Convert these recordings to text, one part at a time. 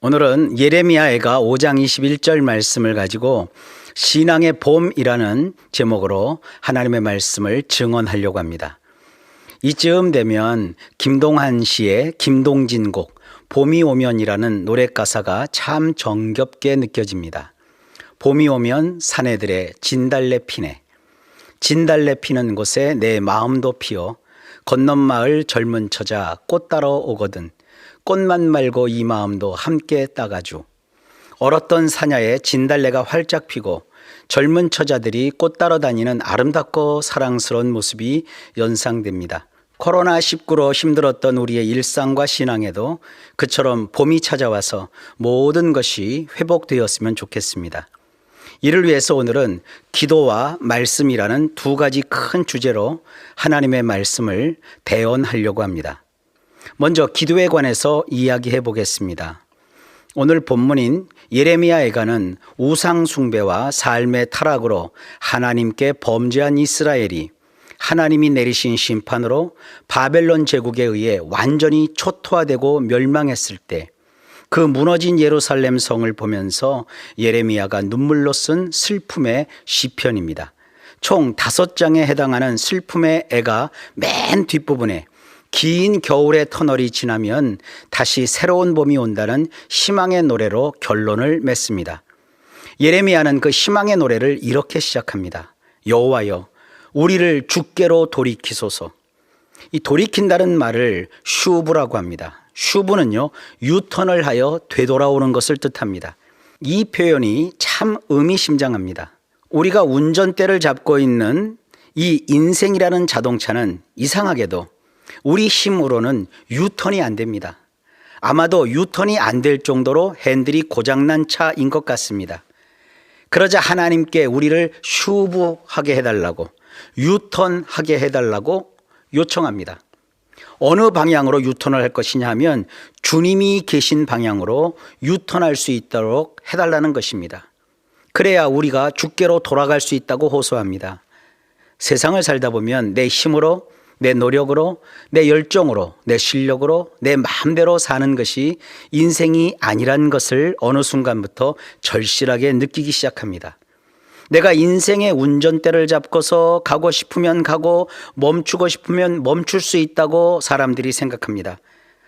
오늘은 예레미야애가 5장 21절 말씀을 가지고 신앙의 봄이라는 제목으로 하나님의 말씀을 증언하려고 합니다. 이쯤 되면 김동한 씨의 김동진곡 봄이 오면이라는 노래 가사가 참 정겹게 느껴집니다. 봄이 오면 사내들의 진달래 피네. 진달래 피는 곳에 내 마음도 피어 건넌마을 젊은 처자 꽃 따러 오거든 꽃만 말고 이 마음도 함께 따가주. 얼었던 사냐에 진달래가 활짝 피고 젊은 처자들이 꽃 따러 다니는 아름답고 사랑스러운 모습이 연상됩니다. 코로나19로 힘들었던 우리의 일상과 신앙에도 그처럼 봄이 찾아와서 모든 것이 회복되었으면 좋겠습니다. 이를 위해서 오늘은 기도와 말씀이라는 두 가지 큰 주제로 하나님의 말씀을 대언하려고 합니다. 먼저 기도에 관해서 이야기해 보겠습니다. 오늘 본문인 예레미야애가는 우상 숭배와 삶의 타락으로 하나님께 범죄한 이스라엘이 하나님이 내리신 심판으로 바벨론 제국에 의해 완전히 초토화되고 멸망했을 때 그 무너진 예루살렘 성을 보면서 예레미야가 눈물로 쓴 슬픔의 시편입니다. 총 5장에 해당하는 슬픔의 애가 맨 뒷부분에 긴 겨울의 터널이 지나면 다시 새로운 봄이 온다는 희망의 노래로 결론을 맺습니다. 예레미야는 그 희망의 노래를 이렇게 시작합니다. 여호와여, 우리를 주께로 돌이키소서. 이 돌이킨다는 말을 슈브라고 합니다. 슈브는요, 유턴을 하여 되돌아오는 것을 뜻합니다. 이 표현이 참 의미심장합니다. 우리가 운전대를 잡고 있는 이 인생이라는 자동차는 이상하게도 우리 힘으로는 유턴이 안 됩니다. 아마도 유턴이 안 될 정도로 핸들이 고장난 차인 것 같습니다. 그러자 하나님께 우리를 슈브하게 해달라고, 유턴하게 해달라고 요청합니다. 어느 방향으로 유턴을 할 것이냐 하면 주님이 계신 방향으로 유턴할 수 있도록 해달라는 것입니다. 그래야 우리가 주께로 돌아갈 수 있다고 호소합니다. 세상을 살다 보면 내 힘으로, 내 노력으로, 내 열정으로, 내 실력으로, 내 마음대로 사는 것이 인생이 아니란 것을 어느 순간부터 절실하게 느끼기 시작합니다. 내가 인생의 운전대를 잡고서 가고 싶으면 가고 멈추고 싶으면 멈출 수 있다고 사람들이 생각합니다.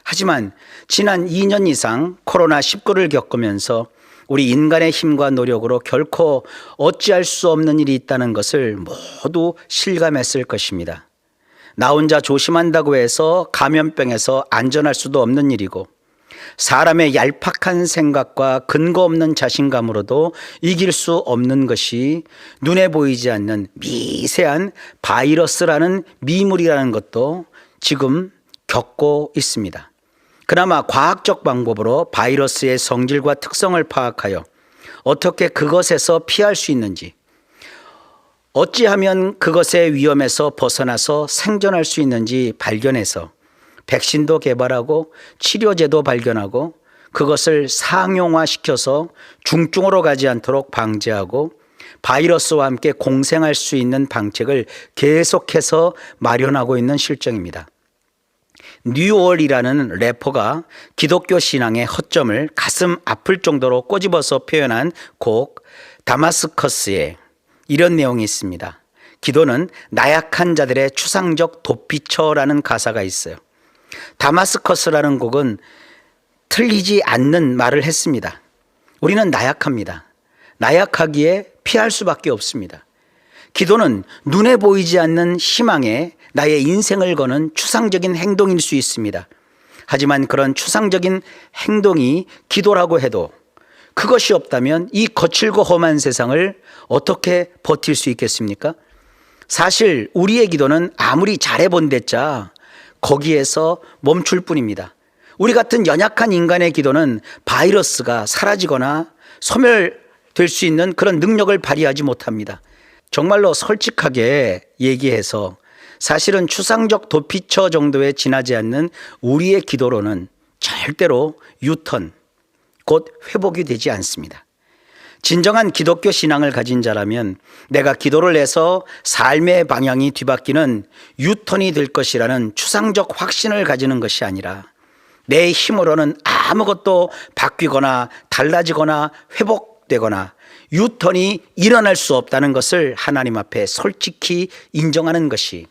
하지만 지난 2년 이상 코로나19를 겪으면서 우리 인간의 힘과 노력으로 결코 어찌할 수 없는 일이 있다는 것을 모두 실감했을 것입니다. 나 혼자 조심한다고 해서 감염병에서 안전할 수도 없는 일이고 사람의 얄팍한 생각과 근거 없는 자신감으로도 이길 수 없는 것이 눈에 보이지 않는 미세한 바이러스라는 미물이라는 것도 지금 겪고 있습니다. 그나마 과학적 방법으로 바이러스의 성질과 특성을 파악하여 어떻게 그것에서 피할 수 있는지, 어찌하면 그것의 위험에서 벗어나서 생존할 수 있는지 발견해서 백신도 개발하고 치료제도 발견하고 그것을 상용화시켜서 중증으로 가지 않도록 방지하고 바이러스와 함께 공생할 수 있는 방책을 계속해서 마련하고 있는 실정입니다. 뉴올이라는 래퍼가 기독교 신앙의 허점을 가슴 아플 정도로 꼬집어서 표현한 곡 다마스커스에 이런 내용이 있습니다. 기도는 나약한 자들의 추상적 도피처라는 가사가 있어요. 다마스커스라는 곡은 틀리지 않는 말을 했습니다. 우리는 나약합니다. 나약하기에 피할 수밖에 없습니다. 기도는 눈에 보이지 않는 희망에 나의 인생을 거는 추상적인 행동일 수 있습니다. 하지만 그런 추상적인 행동이 기도라고 해도 그것이 없다면 이 거칠고 험한 세상을 어떻게 버틸 수 있겠습니까? 사실 우리의 기도는 아무리 잘해본댔자 거기에서 멈출 뿐입니다. 우리 같은 연약한 인간의 기도는 바이러스가 사라지거나 소멸될 수 있는 그런 능력을 발휘하지 못합니다. 정말로 솔직하게 얘기해서 사실은 추상적 도피처 정도에 지나지 않는 우리의 기도로는 절대로 유턴, 곧 회복이 되지 않습니다. 진정한 기독교 신앙을 가진 자라면 내가 기도를 해서 삶의 방향이 뒤바뀌는 유턴이 될 것이라는 추상적 확신을 가지는 것이 아니라 내 힘으로는 아무것도 바뀌거나 달라지거나 회복되거나 유턴이 일어날 수 없다는 것을 하나님 앞에 솔직히 인정하는 것이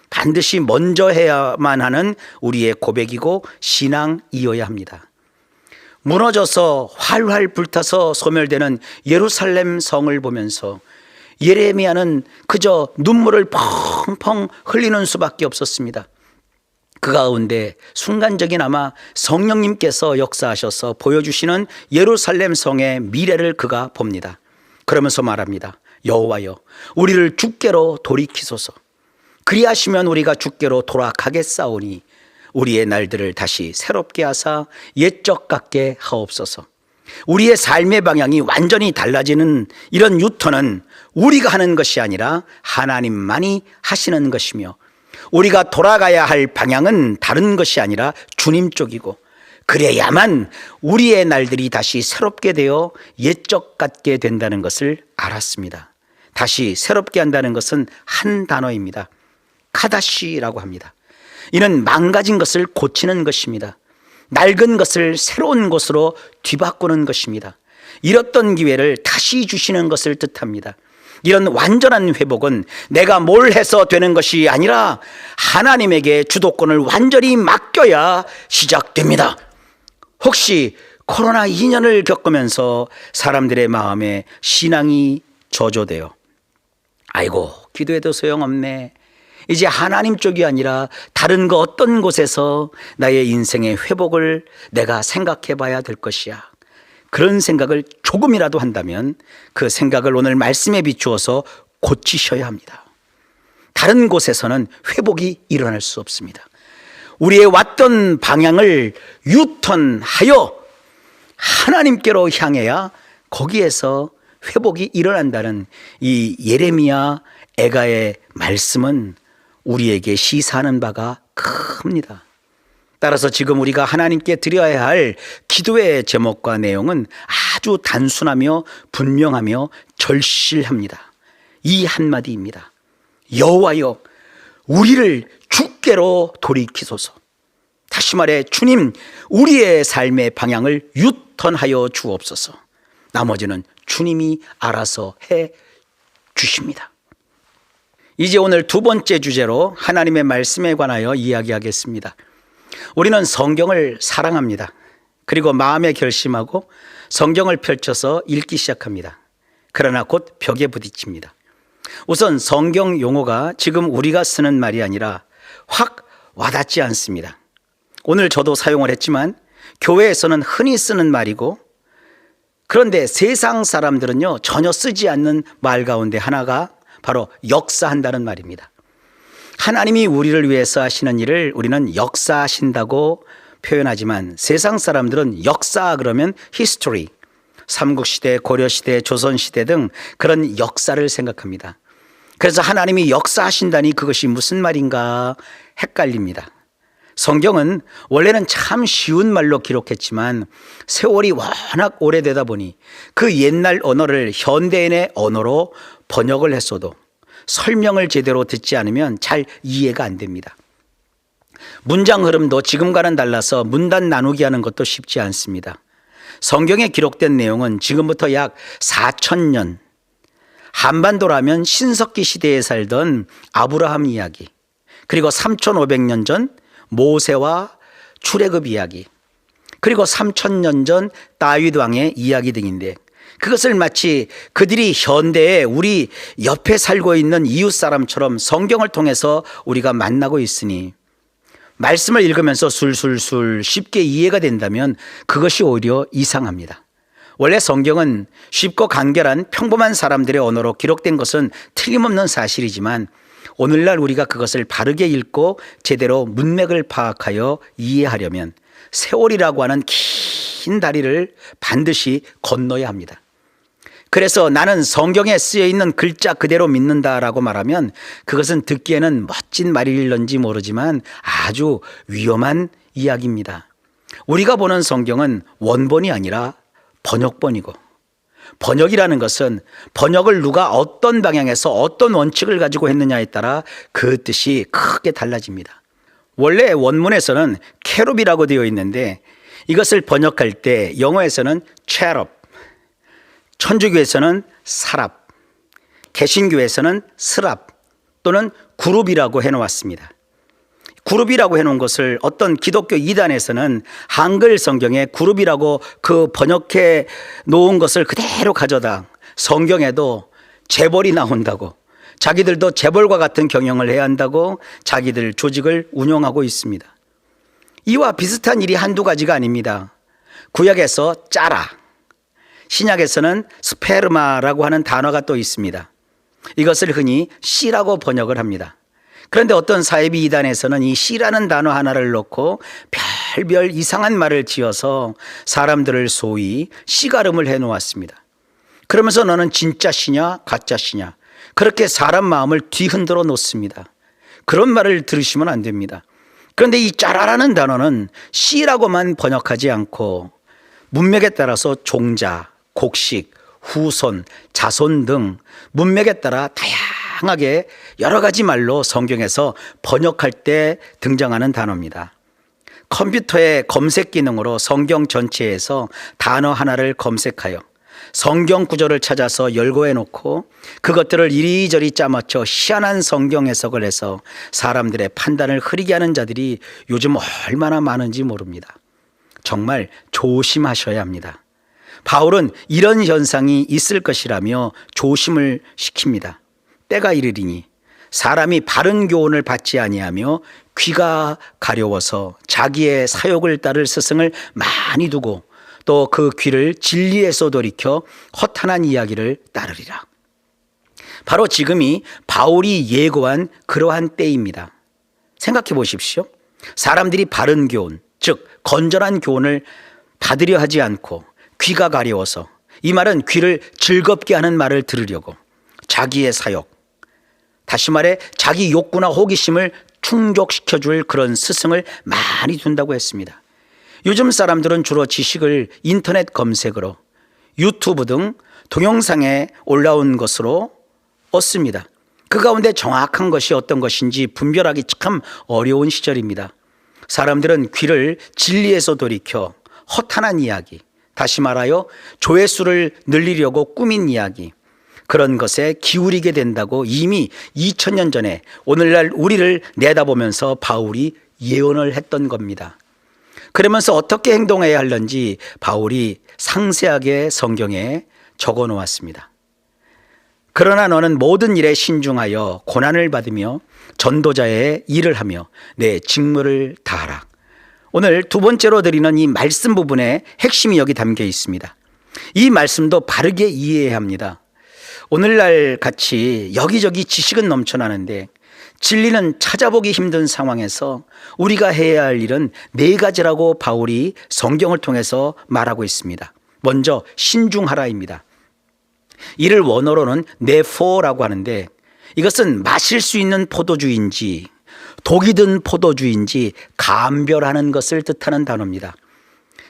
반드시 먼저 해야만 하는 우리의 고백이고 신앙이어야 합니다. 무너져서 활활 불타서 소멸되는 예루살렘 성을 보면서 예레미야는 그저 눈물을 펑펑 흘리는 수밖에 없었습니다. 그 가운데 순간적이나마 성령님께서 역사하셔서 보여주시는 예루살렘 성의 미래를 그가 봅니다. 그러면서 말합니다. 여호와여, 우리를 주께로 돌이키소서. 그리하시면 우리가 주께로 돌아가겠사오니 우리의 날들을 다시 새롭게 하사 옛적 같게 하옵소서. 우리의 삶의 방향이 완전히 달라지는 이런 유턴은 우리가 하는 것이 아니라 하나님만이 하시는 것이며, 우리가 돌아가야 할 방향은 다른 것이 아니라 주님 쪽이고, 그래야만 우리의 날들이 다시 새롭게 되어 옛적 같게 된다는 것을 알았습니다. 다시 새롭게 한다는 것은 한 단어입니다. 카다시라고 합니다. 이는 망가진 것을 고치는 것입니다. 낡은 것을 새로운 것으로 뒤바꾸는 것입니다. 잃었던 기회를 다시 주시는 것을 뜻합니다. 이런 완전한 회복은 내가 뭘 해서 되는 것이 아니라 하나님에게 주도권을 완전히 맡겨야 시작됩니다. 혹시 코로나 2년을 겪으면서 사람들의 마음에 신앙이 저조되어 아이고 기도해도 소용없네, 이제 하나님 쪽이 아니라 다른 거 어떤 곳에서 나의 인생의 회복을 내가 생각해 봐야 될 것이야, 그런 생각을 조금이라도 한다면 그 생각을 오늘 말씀에 비추어서 고치셔야 합니다. 다른 곳에서는 회복이 일어날 수 없습니다. 우리의 왔던 방향을 유턴하여 하나님께로 향해야 거기에서 회복이 일어난다는 이 예레미야 애가의 말씀은 우리에게 시사하는 바가 큽니다. 따라서 지금 우리가 하나님께 드려야 할 기도의 제목과 내용은 아주 단순하며 분명하며 절실합니다. 이 한마디입니다. 여호와여, 우리를 주께로 돌이키소서. 다시 말해 주님, 우리의 삶의 방향을 유턴하여 주옵소서. 나머지는 주님이 알아서 해 주십니다. 이제 오늘 두 번째 주제로 하나님의 말씀에 관하여 이야기하겠습니다. 우리는 성경을 사랑합니다. 그리고 마음에 결심하고 성경을 펼쳐서 읽기 시작합니다. 그러나 곧 벽에 부딪힙니다. 우선 성경 용어가 지금 우리가 쓰는 말이 아니라 확 와닿지 않습니다. 오늘 저도 사용을 했지만 교회에서는 흔히 쓰는 말이고, 그런데 세상 사람들은요 전혀 쓰지 않는 말 가운데 하나가 바로 역사한다는 말입니다. 하나님이 우리를 위해서 하시는 일을 우리는 역사하신다고 표현하지만 세상 사람들은 역사 그러면 history, 삼국시대, 고려시대, 조선시대 등 그런 역사를 생각합니다. 그래서 하나님이 역사하신다니 그것이 무슨 말인가 헷갈립니다. 성경은 원래는 참 쉬운 말로 기록했지만 세월이 워낙 오래되다 보니 그 옛날 언어를 현대인의 언어로 번역을 했어도 설명을 제대로 듣지 않으면 잘 이해가 안 됩니다. 문장 흐름도 지금과는 달라서 문단 나누기 하는 것도 쉽지 않습니다. 성경에 기록된 내용은 지금부터 약 4,000년, 한반도라면 신석기 시대에 살던 아브라함 이야기, 그리고 3,500년 전 모세와 출애굽 이야기, 그리고 3,000년 전 다윗 왕의 이야기 등인데, 그것을 마치 그들이 현대에 우리 옆에 살고 있는 이웃 사람처럼 성경을 통해서 우리가 만나고 있으니 말씀을 읽으면서 술술술 쉽게 이해가 된다면 그것이 오히려 이상합니다. 원래 성경은 쉽고 간결한 평범한 사람들의 언어로 기록된 것은 틀림없는 사실이지만 오늘날 우리가 그것을 바르게 읽고 제대로 문맥을 파악하여 이해하려면 세월이라고 하는 긴 다리를 반드시 건너야 합니다. 그래서 나는 성경에 쓰여 있는 글자 그대로 믿는다라고 말하면 그것은 듣기에는 멋진 말일런지 모르지만 아주 위험한 이야기입니다. 우리가 보는 성경은 원본이 아니라 번역본이고, 번역이라는 것은 번역을 누가 어떤 방향에서 어떤 원칙을 가지고 했느냐에 따라 그 뜻이 크게 달라집니다. 원래 원문에서는 캐룹이라고 되어 있는데 이것을 번역할 때 영어에서는 cherub, 천주교에서는 사랍, 개신교에서는 스랍 또는 그룹이라고 해놓았습니다. 그룹이라고 해놓은 것을 어떤 기독교 이단에서는 한글 성경에 그룹이라고 그 번역해 놓은 것을 그대로 가져다 성경에도 재벌이 나온다고, 자기들도 재벌과 같은 경영을 해야 한다고 자기들 조직을 운영하고 있습니다. 이와 비슷한 일이 한두 가지가 아닙니다. 구약에서 짜라, 신약에서는 스페르마라고 하는 단어가 또 있습니다. 이것을 흔히 씨라고 번역을 합니다. 그런데 어떤 사이비 이단에서는 이 씨라는 단어 하나를 넣고 별별 이상한 말을 지어서 사람들을 소위 씨가름을 해놓았습니다. 그러면서 너는 진짜 씨냐 가짜 씨냐 그렇게 사람 마음을 뒤흔들어 놓습니다. 그런 말을 들으시면 안 됩니다. 그런데 이 짜라라는 단어는 씨라고만 번역하지 않고 문맥에 따라서 종자, 곡식, 후손, 자손 등 문맥에 따라 다양하게 여러 가지 말로 성경에서 번역할 때 등장하는 단어입니다. 컴퓨터의 검색 기능으로 성경 전체에서 단어 하나를 검색하여 성경 구절을 찾아서 열거해 놓고 그것들을 이리저리 짜맞춰 희한한 성경 해석을 해서 사람들의 판단을 흐리게 하는 자들이 요즘 얼마나 많은지 모릅니다. 정말 조심하셔야 합니다. 바울은 이런 현상이 있을 것이라며 조심을 시킵니다. 때가 이르리니 사람이 바른 교훈을 받지 아니하며 귀가 가려워서 자기의 사욕을 따를 스승을 많이 두고 또 그 귀를 진리에서 돌이켜 허탄한 이야기를 따르리라. 바로 지금이 바울이 예고한 그러한 때입니다. 생각해 보십시오. 사람들이 바른 교훈, 즉 건전한 교훈을 받으려 하지 않고 귀가 가려워서, 이 말은 귀를 즐겁게 하는 말을 들으려고 자기의 사욕, 다시 말해 자기 욕구나 호기심을 충족시켜줄 그런 스승을 많이 둔다고 했습니다. 요즘 사람들은 주로 지식을 인터넷 검색으로 유튜브 등 동영상에 올라온 것으로 얻습니다. 그 가운데 정확한 것이 어떤 것인지 분별하기 참 어려운 시절입니다. 사람들은 귀를 진리에서 돌이켜 허탄한 이야기, 다시 말하여 조회수를 늘리려고 꾸민 이야기, 그런 것에 기울이게 된다고 이미 2000년 전에 오늘날 우리를 내다보면서 바울이 예언을 했던 겁니다. 그러면서 어떻게 행동해야 할는지 바울이 상세하게 성경에 적어 놓았습니다. 그러나 너는 모든 일에 신중하여 고난을 받으며 전도자의 일을 하며 내 직무를 다하라. 오늘 두 번째로 드리는 이 말씀 부분에 핵심이 여기 담겨 있습니다. 이 말씀도 바르게 이해해야 합니다. 오늘날 같이 여기저기 지식은 넘쳐나는데 진리는 찾아보기 힘든 상황에서 우리가 해야 할 일은 네 가지라고 바울이 성경을 통해서 말하고 있습니다. 먼저 신중하라입니다. 이를 원어로는 네포라고 하는데 이것은 마실 수 있는 포도주인지 독이 든 포도주인지 감별하는 것을 뜻하는 단어입니다.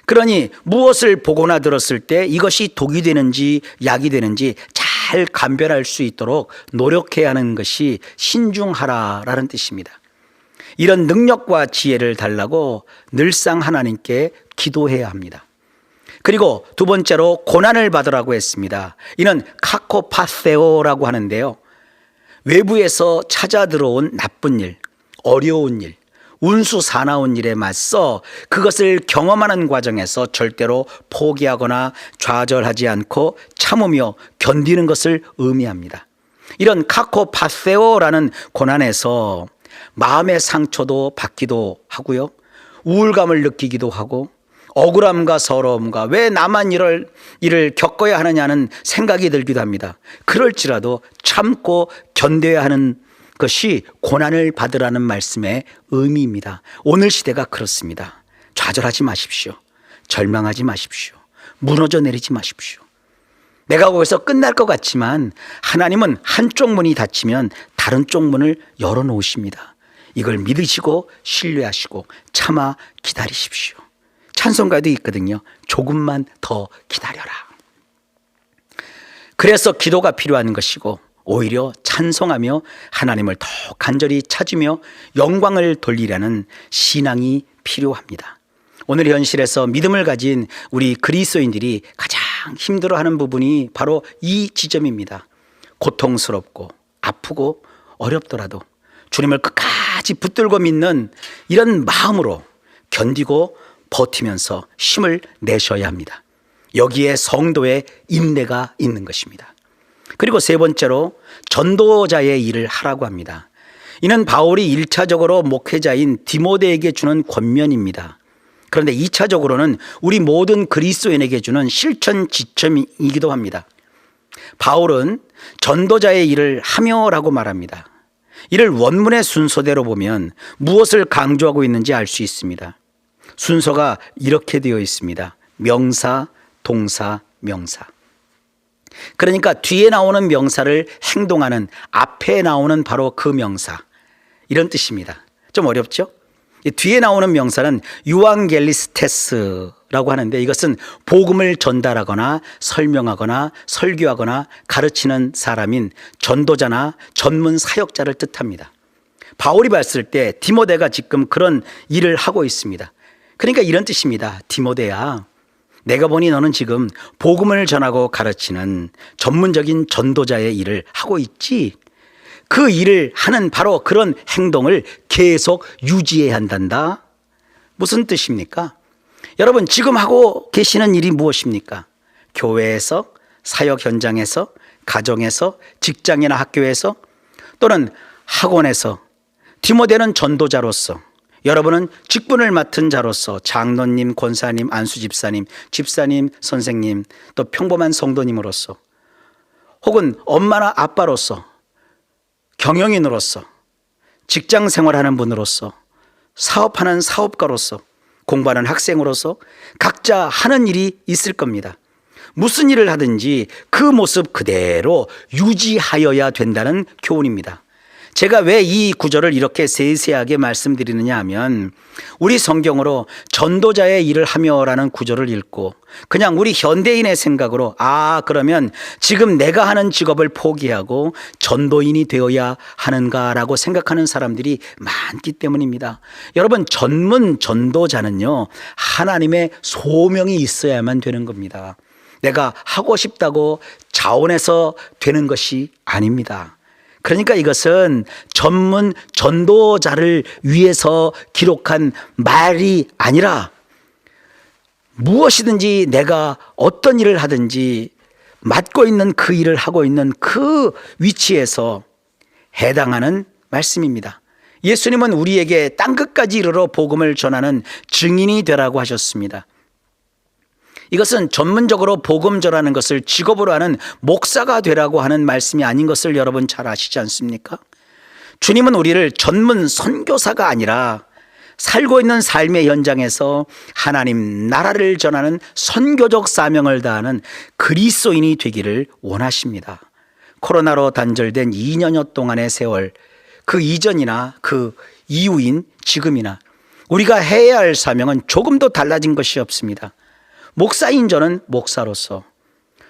그러니 무엇을 보거나 들었을 때 이것이 독이 되는지 약이 되는지 잘 감별할 수 있도록 노력해야 하는 것이 신중하라라는 뜻입니다. 이런 능력과 지혜를 달라고 늘상 하나님께 기도해야 합니다. 그리고 두 번째로 고난을 받으라고 했습니다. 이는 카코파세오라고 하는데요. 외부에서 찾아 들어온 나쁜 일, 어려운 일, 운수 사나운 일에 맞서 그것을 경험하는 과정에서 절대로 포기하거나 좌절하지 않고 참으며 견디는 것을 의미합니다. 이런 카코파세오라는 고난에서 마음의 상처도 받기도 하고요, 우울감을 느끼기도 하고 억울함과 서러움과 왜 나만 이럴 일을 겪어야 하느냐는 생각이 들기도 합니다. 그럴지라도 참고 견뎌야 하는 것이 고난을 받으라는 말씀의 의미입니다. 오늘 시대가 그렇습니다. 좌절하지 마십시오. 절망하지 마십시오. 무너져 내리지 마십시오. 내가 거기서 끝날 것 같지만 하나님은 한쪽 문이 닫히면 다른 쪽 문을 열어놓으십니다. 이걸 믿으시고 신뢰하시고 참아 기다리십시오. 찬송가도 있거든요. 조금만 더 기다려라. 그래서 기도가 필요한 것이고 오히려 찬송하며 하나님을 더 간절히 찾으며 영광을 돌리려는 신앙이 필요합니다. 오늘 현실에서 믿음을 가진 우리 그리스도인들이 가장 힘들어하는 부분이 바로 이 지점입니다. 고통스럽고 아프고 어렵더라도 주님을 끝까지 붙들고 믿는 이런 마음으로 견디고 버티면서 힘을 내셔야 합니다. 여기에 성도의 인내가 있는 것입니다. 그리고 세 번째로 전도자의 일을 하라고 합니다. 이는 바울이 1차적으로 목회자인 디모데에게 주는 권면입니다. 그런데 2차적으로는 우리 모든 그리스도인에게 주는 실천 지침이기도 합니다. 바울은 전도자의 일을 하며라고 말합니다. 이를 원문의 순서대로 보면 무엇을 강조하고 있는지 알 수 있습니다. 순서가 이렇게 되어 있습니다. 명사, 동사, 명사. 그러니까 뒤에 나오는 명사를 행동하는 앞에 나오는 바로 그 명사, 이런 뜻입니다. 좀 어렵죠? 뒤에 나오는 명사는 유앙겔리스테스라고 하는데 이것은 복음을 전달하거나 설명하거나 설교하거나 가르치는 사람인 전도자나 전문 사역자를 뜻합니다. 바울이 봤을 때 디모데가 지금 그런 일을 하고 있습니다. 그러니까 이런 뜻입니다. 디모데야, 내가 보니 너는 지금 복음을 전하고 가르치는 전문적인 전도자의 일을 하고 있지. 그 일을 하는 바로 그런 행동을 계속 유지해야 한단다. 무슨 뜻입니까? 여러분, 지금 하고 계시는 일이 무엇입니까? 교회에서, 사역 현장에서, 가정에서, 직장이나 학교에서, 또는 학원에서, 디모데는 전도자로서, 여러분은 직분을 맡은 자로서 장로님, 권사님, 안수집사님, 집사님, 선생님, 또 평범한 성도님으로서, 혹은 엄마나 아빠로서, 경영인으로서, 직장 생활하는 분으로서, 사업하는 사업가로서, 공부하는 학생으로서 각자 하는 일이 있을 겁니다. 무슨 일을 하든지 그 모습 그대로 유지하여야 된다는 교훈입니다. 제가 왜 이 구절을 이렇게 세세하게 말씀드리느냐 하면 우리 성경으로 전도자의 일을 하며라는 구절을 읽고 그냥 우리 현대인의 생각으로 그러면 지금 내가 하는 직업을 포기하고 전도인이 되어야 하는가라고 생각하는 사람들이 많기 때문입니다. 여러분, 전문 전도자는요, 하나님의 소명이 있어야만 되는 겁니다. 내가 하고 싶다고 자원해서 되는 것이 아닙니다. 그러니까 이것은 전문 전도자를 위해서 기록한 말이 아니라 무엇이든지 내가 어떤 일을 하든지 맡고 있는 그 일을 하고 있는 그 위치에서 해당하는 말씀입니다. 예수님은 우리에게 땅끝까지 이르러 복음을 전하는 증인이 되라고 하셨습니다. 이것은 전문적으로 복음 전하는 것을 직업으로 하는 목사가 되라고 하는 말씀이 아닌 것을 여러분 잘 아시지 않습니까? 주님은 우리를 전문 선교사가 아니라 살고 있는 삶의 현장에서 하나님 나라를 전하는 선교적 사명을 다하는 그리스도인이 되기를 원하십니다. 코로나로 단절된 2년여 동안의 세월, 그 이전이나 그 이후인 지금이나 우리가 해야 할 사명은 조금도 달라진 것이 없습니다. 목사인 저는 목사로서,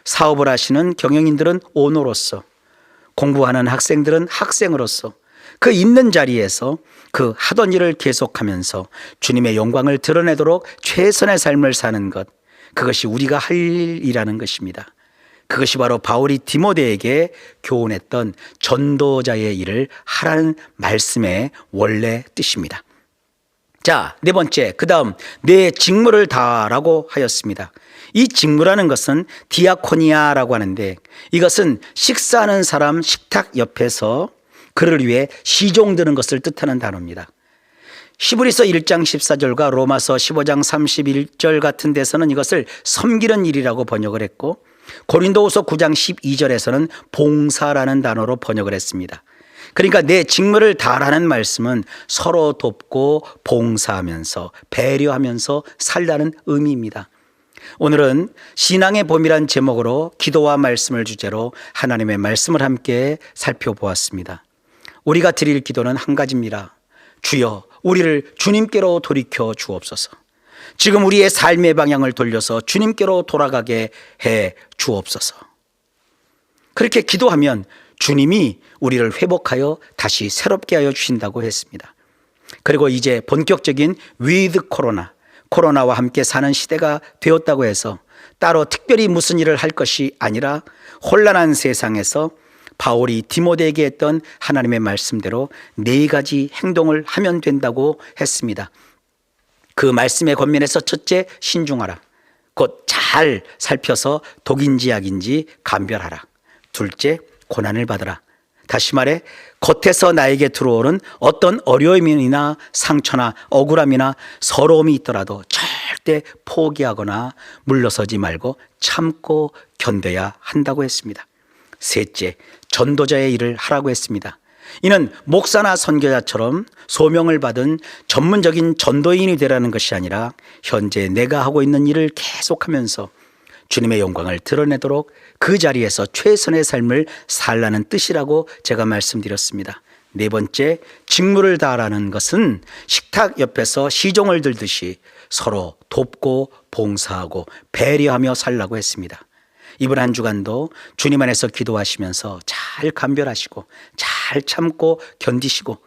사업을 하시는 경영인들은 오너로서, 공부하는 학생들은 학생으로서 그 있는 자리에서 그 하던 일을 계속하면서 주님의 영광을 드러내도록 최선의 삶을 사는 것, 그것이 우리가 할 일이라는 것입니다. 그것이 바로 바울이 디모데에게 교훈했던 전도자의 일을 하라는 말씀의 원래 뜻입니다. 자, 네 번째, 그 다음 내 직무를 다하라고 하였습니다. 이 직무라는 것은 디아코니아라고 하는데 이것은 식사하는 사람 식탁 옆에서 그를 위해 시종 드는 것을 뜻하는 단어입니다. 히브리서 1장 14절과 로마서 15장 31절 같은 데서는 이것을 섬기는 일이라고 번역을 했고 고린도후서 9장 12절에서는 봉사라는 단어로 번역을 했습니다. 그러니까 내 직무를 다하라는 말씀은 서로 돕고 봉사하면서 배려하면서 살라는 의미입니다. 오늘은 신앙의 봄이란 제목으로 기도와 말씀을 주제로 하나님의 말씀을 함께 살펴보았습니다. 우리가 드릴 기도는 한 가지입니다. 주여, 우리를 주님께로 돌이켜 주옵소서. 지금 우리의 삶의 방향을 돌려서 주님께로 돌아가게 해 주옵소서. 그렇게 기도하면 주님이 우리를 회복하여 다시 새롭게 하여 주신다고 했습니다. 그리고 이제 본격적인 위드 코로나와 함께 사는 시대가 되었다고 해서 따로 특별히 무슨 일을 할 것이 아니라 혼란한 세상에서 바울이 디모데에게 했던 하나님의 말씀대로 4가지 행동을 하면 된다고 했습니다. 그 말씀의 권면에서 첫째, 신중하라. 곧 잘 살펴서 독인지 약인지 감별하라. 둘째, 고난을 받으라. 다시 말해 겉에서 나에게 들어오는 어떤 어려움이나 상처나 억울함이나 서러움이 있더라도 절대 포기하거나 물러서지 말고 참고 견뎌야 한다고 했습니다. 셋째, 전도자의 일을 하라고 했습니다. 이는 목사나 선교자처럼 소명을 받은 전문적인 전도인이 되라는 것이 아니라 현재 내가 하고 있는 일을 계속하면서 주님의 영광을 드러내도록 그 자리에서 최선의 삶을 살라는 뜻이라고 제가 말씀드렸습니다. 4번째, 직무를 다하라는 것은 식탁 옆에서 시종을 들듯이 서로 돕고 봉사하고 배려하며 살라고 했습니다. 이번 한 주간도 주님 안에서 기도하시면서 잘 감별하시고 잘 참고 견디시고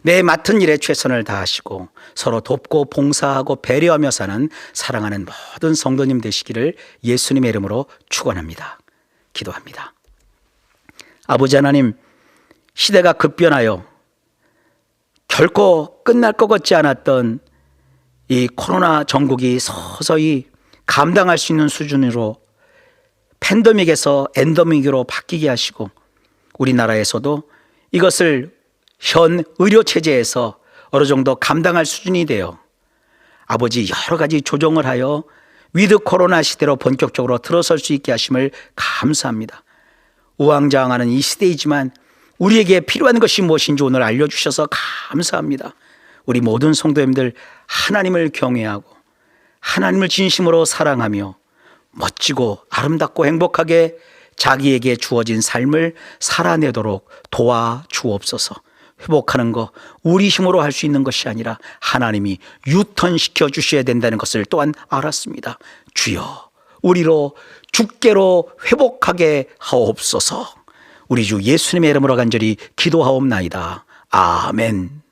내 맡은 일에 최선을 다하시고 서로 돕고 봉사하고 배려하며 사는 사랑하는 모든 성도님 되시기를 예수님의 이름으로 축원합니다. 기도합니다. 아버지 하나님, 시대가 급변하여 결코 끝날 것 같지 않았던 이 코로나 전국이 서서히 감당할 수 있는 수준으로 팬데믹에서 엔데믹으로 바뀌게 하시고 우리나라에서도 이것을 현 의료체제에서 어느 정도 감당할 수준이 되어 아버지 여러 가지 조정을 하여 위드 코로나 시대로 본격적으로 들어설 수 있게 하심을 감사합니다. 우왕좌왕하는 이 시대이지만 우리에게 필요한 것이 무엇인지 오늘 알려주셔서 감사합니다. 우리 모든 성도님들 하나님을 경외하고 하나님을 진심으로 사랑하며 멋지고 아름답고 행복하게 자기에게 주어진 삶을 살아내도록 도와주옵소서. 회복하는 거 우리 힘으로 할 수 있는 것이 아니라 하나님이 유턴시켜 주셔야 된다는 것을 또한 알았습니다. 주여, 우리로 주께로 회복하게 하옵소서. 우리 주 예수님의 이름으로 간절히 기도하옵나이다. 아멘.